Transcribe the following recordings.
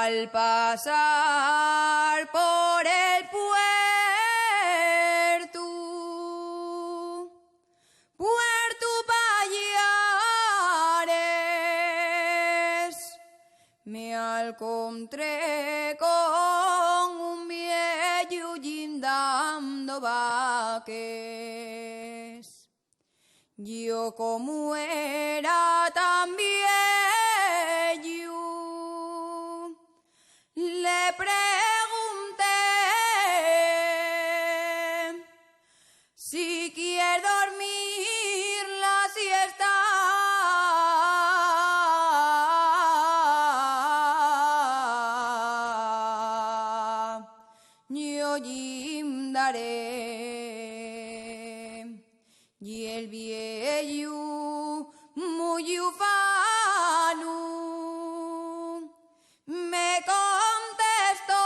al pasar por el Puerto Pallares, me encontré con un viejo dando vaques. Yo como era tan viejo, le pregunté si quiere dormir la siesta. Yo daré. Y el viejo muy ufano me contestó: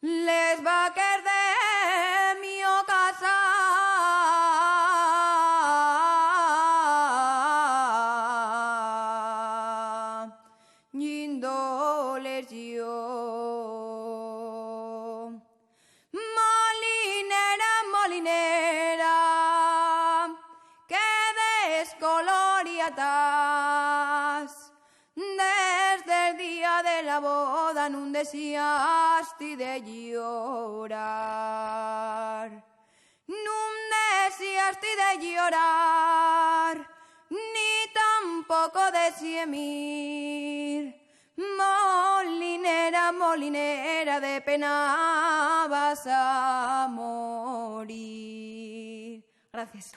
les va a quedar de mi casa. Yindoles yo. Molinera, que descoloriatas, desde el día de la boda no deseaste de llorar, no deseaste de llorar, ni tampoco de gemir. Molinera, de pena vas a morir. Gracias.